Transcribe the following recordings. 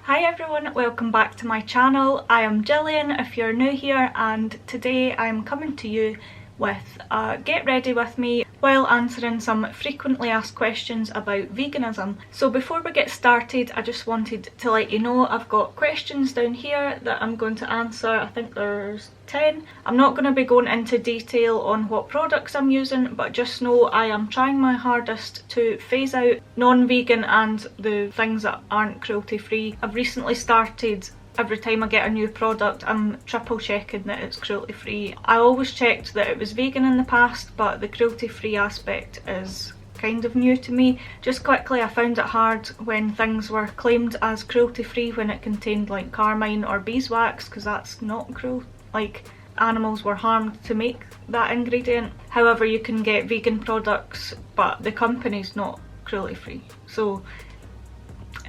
Hi everyone, welcome back to my channel. I am Gillian if you're new here, and today I'm coming to you with a get ready with me while answering some frequently asked questions about veganism. So before we get started, I just wanted to let you know I've got questions down here that I'm going to answer. I think there's 10. I'm not going to be going into detail on what products I'm using, but just know I am trying my hardest to phase out non-vegan and the things that aren't cruelty free. I've recently started, every time I get a new product, I'm triple checking that it's cruelty free. I always checked that it was vegan in the past, but the cruelty free aspect is kind of new to me. Just quickly, I found it hard when things were claimed as cruelty free when it contained like carmine or beeswax, because that's not cruel. Like, animals were harmed to make that ingredient. However, you can get vegan products, but the company's not cruelty free. So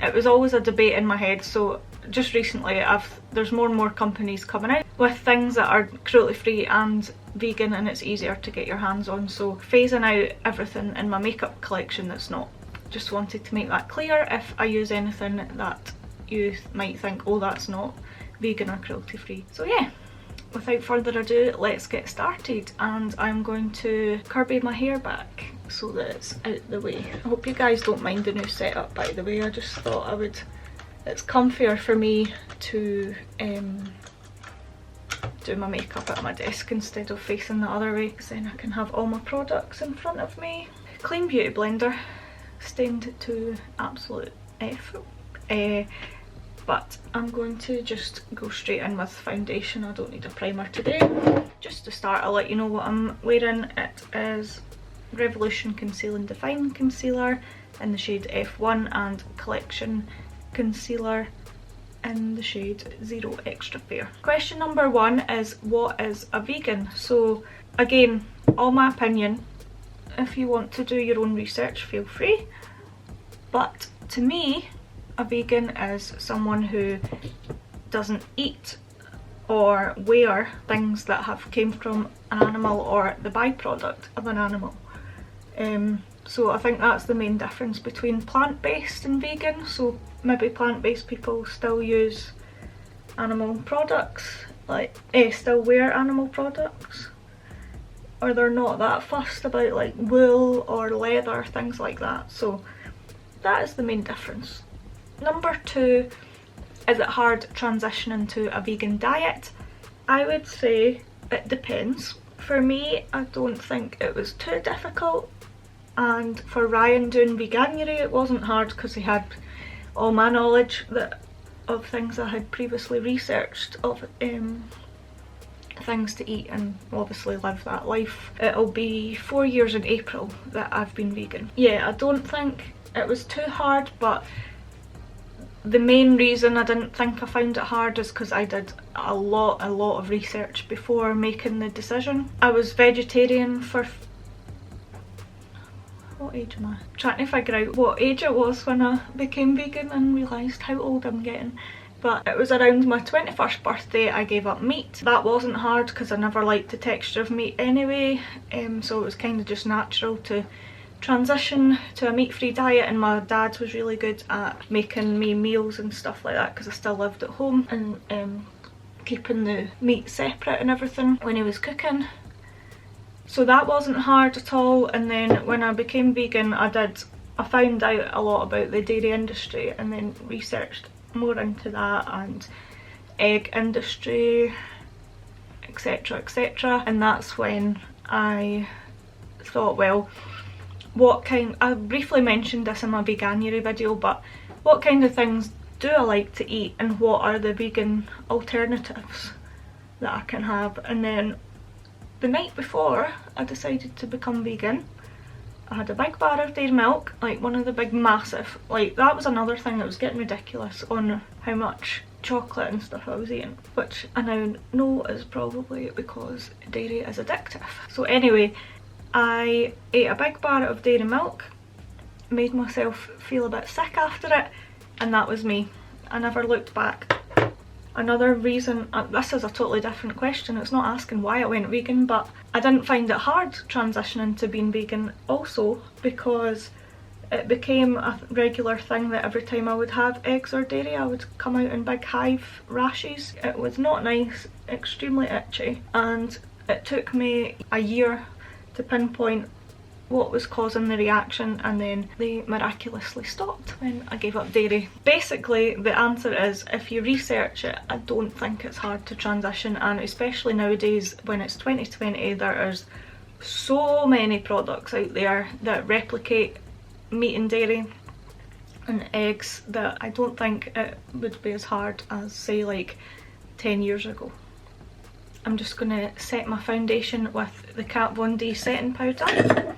it was always a debate in my head. So just recently there's more and more companies coming out with things that are cruelty free and vegan, and it's easier to get your hands on. So phasing out everything in my makeup collection that's not. Just wanted to make that clear if I use anything that you might think, oh, that's not vegan or cruelty free. So yeah, without further ado, let's get started, and I'm going to curby my hair back so that it's out the way. I hope you guys don't mind the new setup, by the way. I just thought I would, it's comfier for me to do my makeup at my desk instead of facing the other way, because then I can have all my products in front of me. Clean Beauty blender, stained to absolute F. But I'm going to just go straight in with foundation. I don't need a primer today. Just to start, I'll let you know what I'm wearing. It is Revolution Conceal Define concealer in the shade F1 and Collection concealer in the shade Zero Extra Fair. Question number 1 is, what is a vegan? So again, all my opinion. If you want to do your own research, feel free. But to me, a vegan is someone who doesn't eat or wear things that have came from an animal or the byproduct of an animal. So I think that's the main difference between plant-based and vegan. So maybe plant-based people still use animal products, like still wear animal products, or they're not that fussed about like wool or leather, things like that. So that is the main difference. Number 2, is it hard transitioning to a vegan diet? I would say it depends. For me, I don't think it was too difficult, and for Ryan doing veganuary, it wasn't hard because he had all my knowledge of things I had previously researched of things to eat and obviously live that life. It'll be 4 years in April that I've been vegan. Yeah, I don't think it was too hard, but the main reason I didn't think I found it hard is because I did a lot of research before making the decision. I was vegetarian for, what age am I? Trying to figure out what age it was when I became vegan and realised how old I'm getting. But it was around my 21st birthday I gave up meat. That wasn't hard because I never liked the texture of meat anyway, so it was kind of just natural to transition to a meat-free diet. And my dad was really good at making me meals and stuff like that because I still lived at home, and keeping the meat separate and everything when he was cooking. So that wasn't hard at all. And then when I became vegan, I found out a lot about the dairy industry and then researched more into that, and egg industry, etc, etc. And that's when I thought, well, I briefly mentioned this in my veganuary video, but what kind of things do I like to eat and what are the vegan alternatives that I can have? And then the night before I decided to become vegan, I had a big bar of dairy milk, like one of the big massive, like that was another thing that was getting ridiculous on how much chocolate and stuff I was eating, which I now know is probably because dairy is addictive. So anyway, I ate a big bar of dairy milk, made myself feel a bit sick after it, and that was me. I never looked back. Another reason, this is a totally different question, it's not asking why I went vegan, but I didn't find it hard transitioning to being vegan also because it became a regular thing that every time I would have eggs or dairy I would come out in big hive rashes. It was not nice, extremely itchy, and it took me a year to pinpoint what was causing the reaction, and then they miraculously stopped when I gave up dairy. Basically the answer is, if you research it, I don't think it's hard to transition, and especially nowadays when it's 2020 there is so many products out there that replicate meat and dairy and eggs that I don't think it would be as hard as, say, like 10 years ago. I'm just going to set my foundation with the Kat Von D setting powder.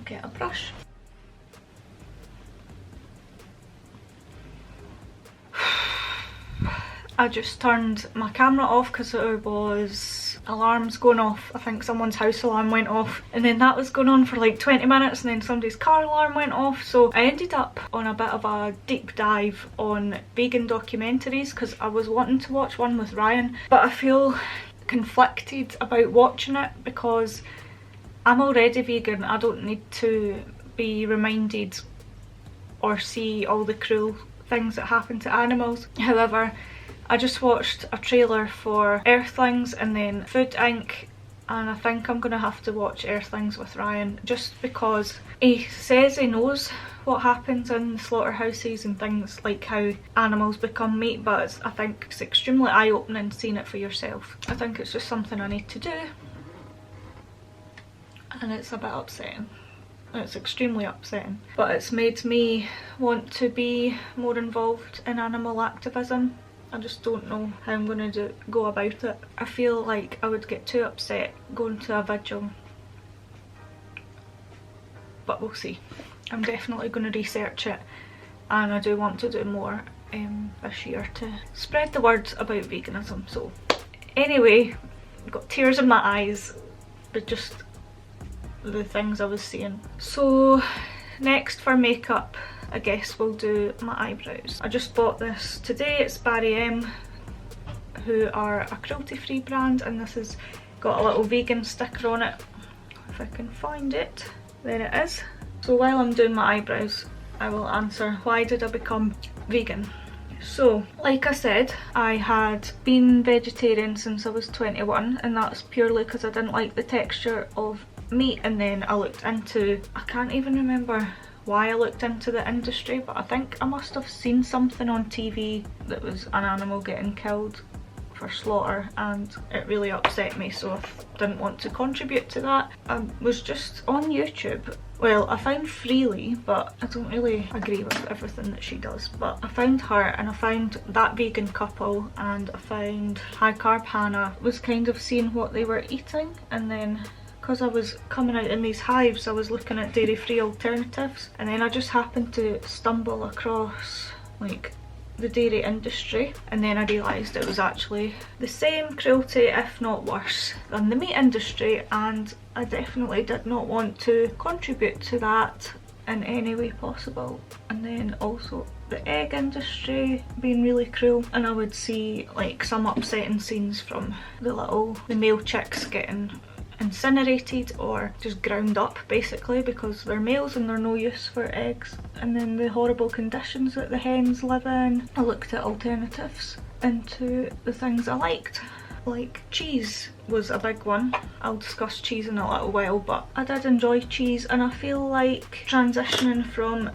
Get a brush. I just turned my camera off because there was alarms going off. I think someone's house alarm went off, and then that was going on for like 20 minutes, and then somebody's car alarm went off. So I ended up on a bit of a deep dive on vegan documentaries because I was wanting to watch one with Ryan, but I feel conflicted about watching it because I'm already vegan. I don't need to be reminded or see all the cruel things that happen to animals. However, I just watched a trailer for Earthlings and then Food Inc, and I think I'm gonna have to watch Earthlings with Ryan just because he says he knows what happens in the slaughterhouses and things like how animals become meat, but I think it's extremely eye-opening seeing it for yourself. I think it's just something I need to do, and it's a bit upsetting. It's extremely upsetting, but it's made me want to be more involved in animal activism. I just don't know how I'm going to go about it. I feel like I would get too upset going to a vigil, but we'll see. I'm definitely going to research it, and I do want to do more this year to spread the word about veganism. So anyway, I've got tears in my eyes but just the things I was seeing. So next for makeup, I guess we'll do my eyebrows. I just bought this today. It's Barry M, who are a cruelty free brand, and this has got a little vegan sticker on it. If I can find it. There it is. So while I'm doing my eyebrows, I will answer, why did I become vegan? So, like I said, I had been vegetarian since I was 21, and that's purely because I didn't like the texture of meat. And then I looked into, I can't even remember why I looked into the industry, but I think I must have seen something on TV that was an animal getting killed for slaughter, and it really upset me, so I didn't want to contribute to that. I was just on YouTube. Well, I found Freely, but I don't really agree with everything that she does, but I found her, and I found That Vegan Couple, and I found High Carb Hannah. Was kind of seeing what they were eating, and then because I was coming out in these hives, I was looking at dairy-free alternatives, and then I just happened to stumble across like the dairy industry, and then I realised it was actually the same cruelty, if not worse, than the meat industry, and I definitely did not want to contribute to that in any way possible. And then also the egg industry being really cruel, and I would see like some upsetting scenes from the male chicks getting incinerated or just ground up basically because they're males and they're no use for eggs, and then the horrible conditions that the hens live in. I looked at alternatives into the things I liked, like cheese was a big one. I'll discuss cheese in a little while, but I did enjoy cheese, and I feel like transitioning from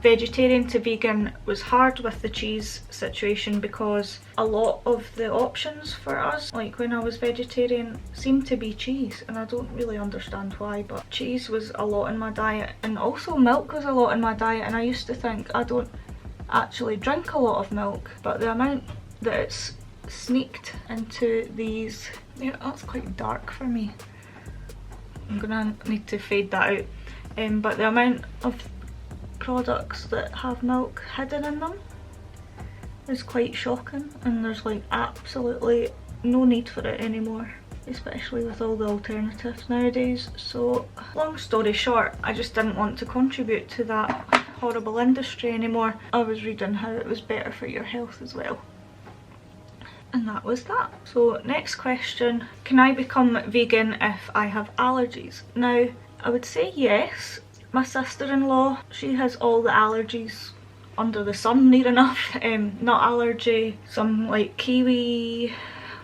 vegetarian to vegan was hard with the cheese situation, because a lot of the options for us, like when I was vegetarian, seemed to be cheese, and I don't really understand why, but cheese was a lot in my diet, and also milk was a lot in my diet, and I used to think I don't actually drink a lot of milk, but the amount that it's sneaked into these, yeah, that's quite dark for me. I'm gonna need to fade that out. But the amount of products that have milk hidden in them is quite shocking, and there's like absolutely no need for it anymore, especially with all the alternatives nowadays. So long story short, I just didn't want to contribute to that horrible industry anymore. I was reading how it was better for your health as well, and that was that. So next question, can I become vegan if I have allergies? Now, I would say yes. My sister-in-law, she has all the allergies under the sun near enough. Nut allergy, some like kiwi,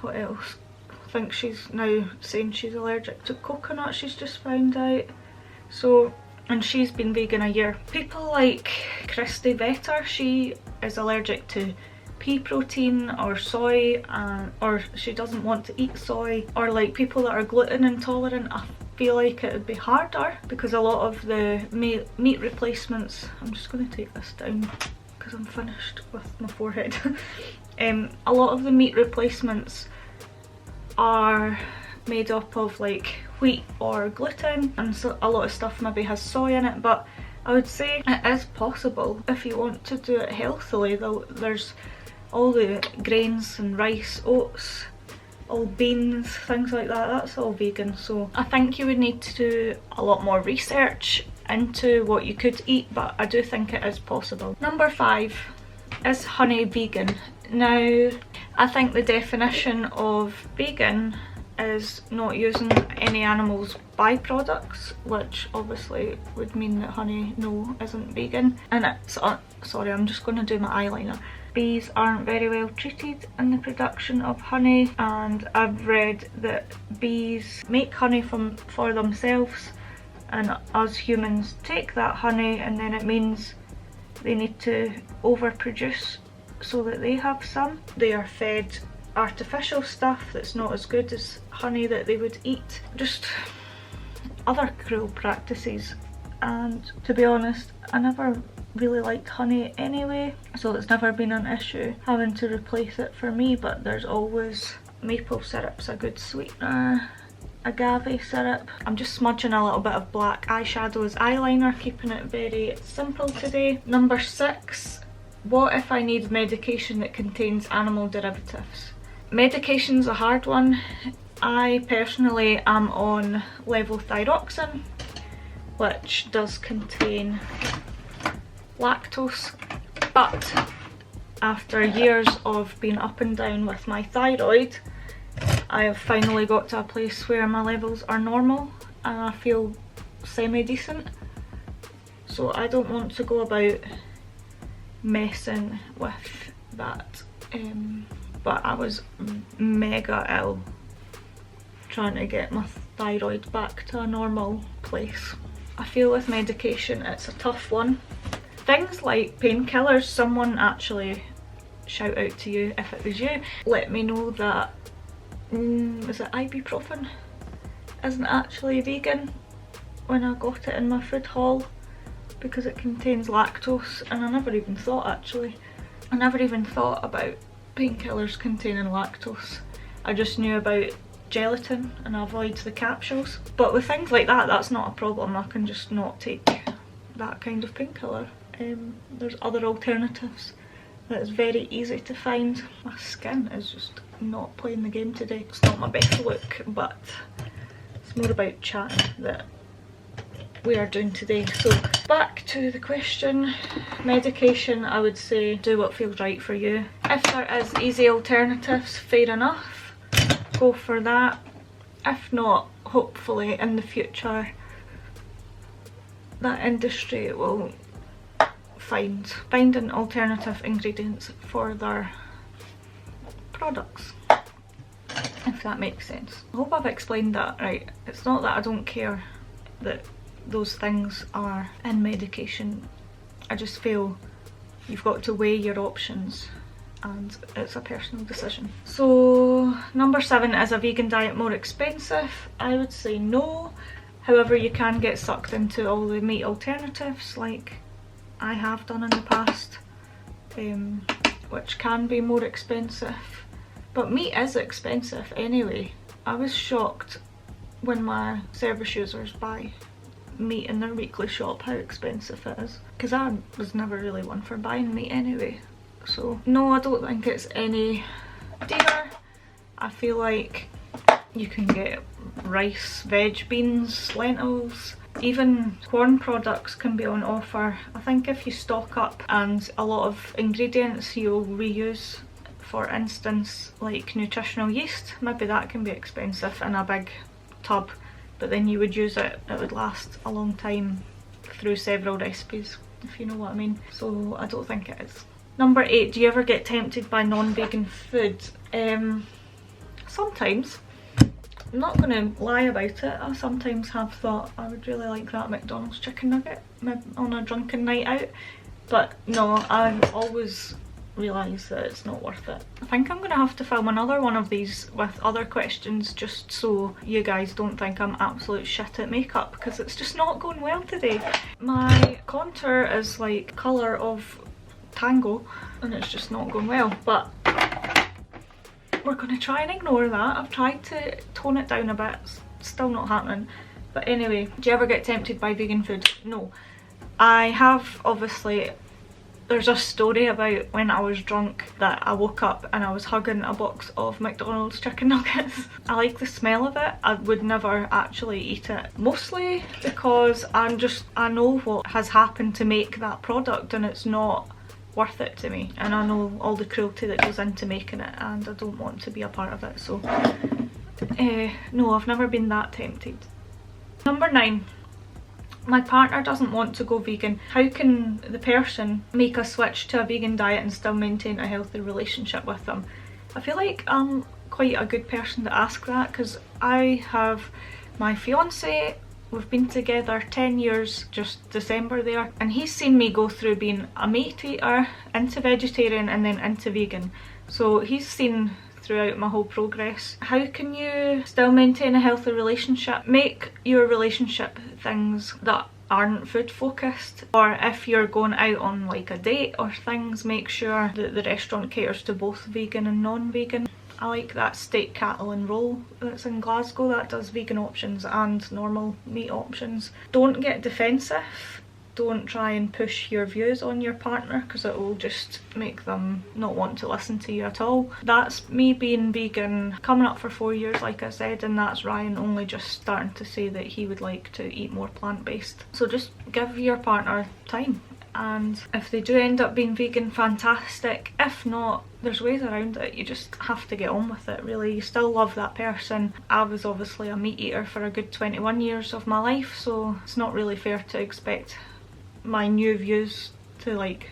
what else? I think she's now saying she's allergic to coconut, she's just found out. So, and she's been vegan a year. People like Christy Vetter, she is allergic to pea protein or soy, or she doesn't want to eat soy. Or like people that are gluten intolerant, I feel like it would be harder because a lot of the meat replacements, I'm just going to take this down because I'm finished with my forehead. A lot of the meat replacements are made up of like wheat or gluten, and so a lot of stuff maybe has soy in it, but I would say it is possible if you want to do it healthily. Though there's all the grains and rice, oats, all beans, things like that, that's all vegan. So I think you would need to do a lot more research into what you could eat, but I do think it is possible. Number 5, is honey vegan? Now, I think the definition of vegan is not using any animals' byproducts, which obviously would mean that honey, no, isn't vegan. And it's, sorry, I'm just going to do my eyeliner. Bees aren't very well treated in the production of honey, and I've read that bees make honey for themselves, and us humans take that honey, and then it means they need to overproduce so that they have some. They are fed artificial stuff that's not as good as honey that they would eat. Just other cruel practices, and to be honest, I never really liked honey anyway, so it's never been an issue having to replace it for me. But there's always maple syrup's a good sweetener, agave syrup. I'm just smudging a little bit of black eyeshadow as eyeliner, keeping it very simple today. Number 6, what if I need medication that contains animal derivatives? Medication's a hard one. I personally am on levothyroxine, which does contain lactose, but after years of being up and down with my thyroid, I have finally got to a place where my levels are normal and I feel semi-decent. So I don't want to go about messing with that. But I was mega ill trying to get my thyroid back to a normal place. I feel with medication it's a tough one. Things like painkillers, someone actually, shout out to you if it was you, let me know that is it ibuprofen isn't actually vegan when I got it in my food haul because it contains lactose, and I never even thought about painkillers containing lactose. I just knew about gelatin and I avoid the capsules. But with things like that, that's not a problem. I can just not take that kind of painkiller. There's other alternatives that is very easy to find. My skin is just not playing the game today. It's not my best look, but it's more about chatting that we are doing today. So back to the question. Medication, I would say do what feels right for you. If there is easy alternatives, fair enough, go for that. If not, hopefully in the future that industry will finding alternative ingredients for their products, if that makes sense. I hope I've explained that right. It's not that I don't care that those things are in medication, I just feel you've got to weigh your options and it's a personal decision. So number 7, is a vegan diet more expensive? I would say no. However, you can get sucked into all the meat alternatives like I have done in the past, which can be more expensive. But meat is expensive anyway. I was shocked when my service users buy meat in their weekly shop how expensive it is, because I was never really one for buying meat anyway. So no, I don't think it's any dearer. I feel like you can get rice, veg, beans, lentils, even corn products can be on offer. I think if you stock up, and a lot of ingredients you'll reuse, for instance like nutritional yeast, maybe that can be expensive in a big tub but then you would use it, it would last a long time through several recipes, if you know what I mean. So I don't think it is. Number 8, do you ever get tempted by non-vegan food? Sometimes. I'm not going to lie about it. I sometimes have thought I would really like that McDonald's chicken nugget on a drunken night out. But no, I've always realised that it's not worth it. I think I'm going to have to film another one of these with other questions just so you guys don't think I'm absolute shit at makeup, because it's just not going well today. My contour is like colour of tango and it's just not going well, but we're going to try and ignore that. I've tried to tone it down a bit, still not happening. But anyway, do you ever get tempted by vegan food? No. I have, obviously. There's a story about when I was drunk that I woke up and I was hugging a box of McDonald's chicken nuggets. I like the smell of it. I would never actually eat it. Mostly because I know what has happened to make that product and it's not worth it to me. And I know all the cruelty that goes into making it and I don't want to be a part of it. So no, I've never been that tempted. Number 9. My partner doesn't want to go vegan. How can the person make a switch to a vegan diet and still maintain a healthy relationship with them? I feel like I'm quite a good person to ask that, because I have my fiance, we've been together 10 years, just December there, and he's seen me go through being a meat eater, into vegetarian and then into vegan. So he's seen throughout my whole progress. How can you still maintain a healthy relationship? Make your relationship things that aren't food focused, or if you're going out on like a date or things, make sure that the restaurant caters to both vegan and non-vegan. I like that steak, cattle and roll that's in Glasgow, that does vegan options and normal meat options. Don't get defensive. Don't try and push your views on your partner, because it will just make them not want to listen to you at all. That's me being vegan, coming up for 4 years like I said, and that's Ryan only just starting to say that he would like to eat more plant-based. So just give your partner time, and if they do end up being vegan, fantastic. If not, there's ways around it. You just have to get on with it, really. You still love that person. I was obviously a meat eater for a good 21 years of my life, so it's not really fair to expect my new views to like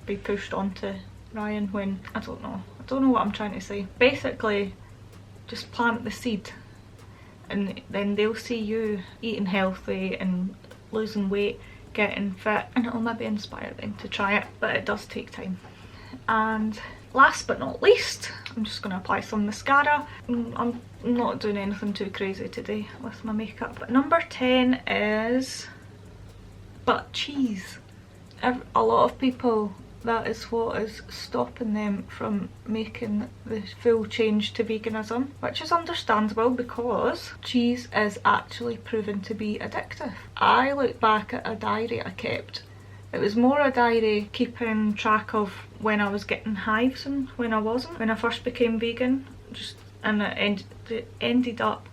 be pushed onto Ryan when I don't know what I'm trying to say. Basically, just plant the seed and then they'll see you eating healthy and losing weight, getting fit, and it'll maybe inspire them to try it, but it does take time. And last but not least, I'm just going to apply some mascara. I'm not doing anything too crazy today with my makeup. Number 10 is but cheese. A lot of people, that is what is stopping them from making the full change to veganism, which is understandable because cheese is actually proven to be addictive. I look back at a diary I kept. It was more a diary keeping track of when I was getting hives and when I wasn't. When I first became vegan, and it ended up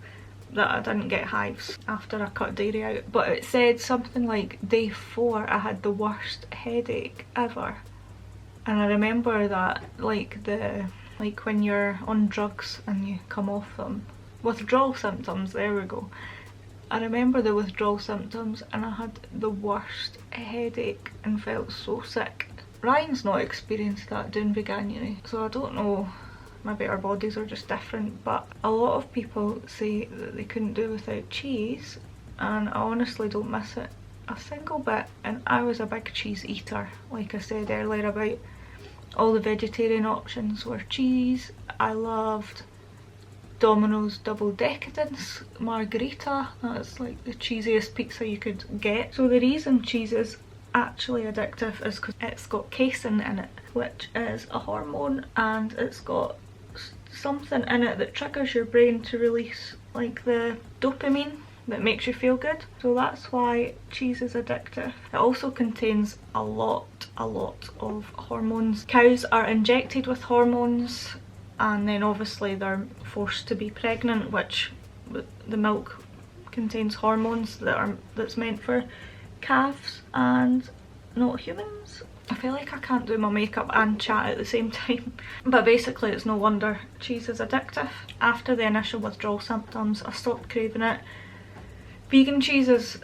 that I didn't get hives after I cut dairy out, but it said something like day 4 I had the worst headache ever. And I remember that, like when you're on drugs and you come off them, withdrawal symptoms, there we go. I remember the withdrawal symptoms and I had the worst headache and felt so sick. Ryan's not experienced that doing veganuary, so I don't know, maybe our bodies are just different, but a lot of people say that they couldn't do without cheese, and I honestly don't miss it a single bit. And I was a big cheese eater, like I said earlier about all the vegetarian options were cheese. I loved Domino's Double Decadence Margherita, that's like the cheesiest pizza you could get. So the reason cheese is actually addictive is because it's got casein in it, which is a hormone, and it's got something in it that triggers your brain to release like the dopamine that makes you feel good. So that's why cheese is addictive. It also contains a lot of hormones. Cows are injected with hormones, and then obviously they're forced to be pregnant, which the milk contains hormones that's meant for calves and not humans. I feel like I can't do my makeup and chat at the same time. But basically it's no wonder cheese is addictive. After the initial withdrawal symptoms I stopped craving it. Vegan cheese is,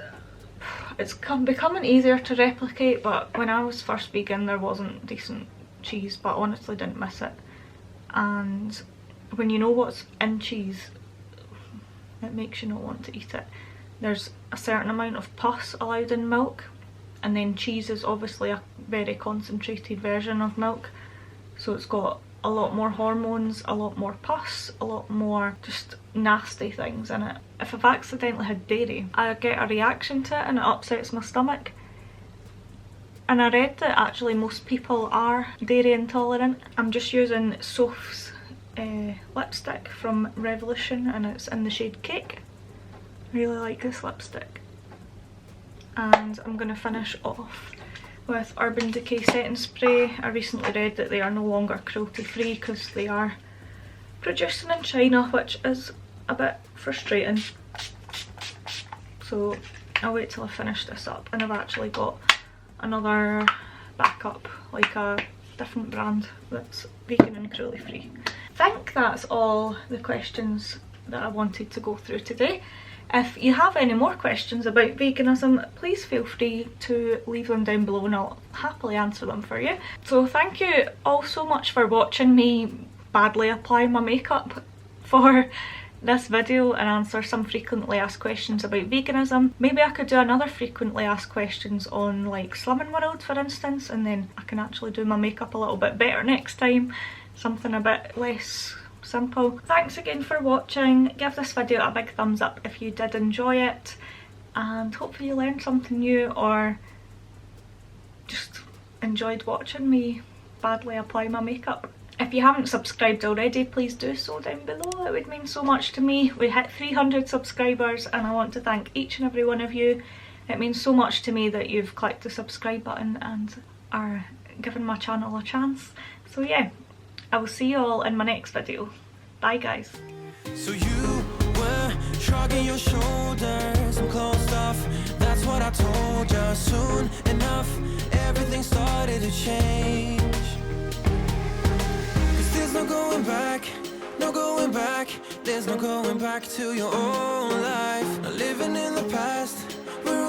it's becoming easier to replicate, but when I was first vegan there wasn't decent cheese, but I honestly didn't miss it. And when you know what's in cheese, it makes you not want to eat it. There's a certain amount of pus allowed in milk, and then cheese is obviously a very concentrated version of milk, so it's got a lot more hormones, a lot more pus, a lot more just nasty things in it. If I've accidentally had dairy, I get a reaction to it and it upsets my stomach. And I read that actually most people are dairy intolerant. I'm just using Soph's lipstick from Revolution, and it's in the shade Cake. I really like this lipstick. And I'm going to finish off with Urban Decay setting spray. I recently read that they are no longer cruelty free because they are producing in China, which is a bit frustrating. So I'll wait till I finish this up, and I've actually got another backup, like a different brand that's vegan and cruelty free. I think that's all the questions that I wanted to go through today. If you have any more questions about veganism, please feel free to leave them down below and I'll happily answer them for you. So thank you all so much for watching me badly apply my makeup for this video and answer some frequently asked questions about veganism. Maybe I could do another frequently asked questions on like Slimming World, for instance, and then I can actually do my makeup a little bit better next time. Something a bit less simple. Thanks again for watching. Give this video a big thumbs up if you did enjoy it, and hopefully you learned something new or just enjoyed watching me badly apply my makeup. If you haven't subscribed already, please do so down below. It would mean so much to me. We hit 300 subscribers and I want to thank each and every one of you. It means so much to me that you've clicked the subscribe button and are giving my channel a chance. So yeah, I will see you all in my next video. Bye guys. So you were shrugging your shoulders and closed off. That's what I told you. Soon enough, everything started to change. 'Cause there's no going back, no going back. There's no going back to your old life. Not living in the past.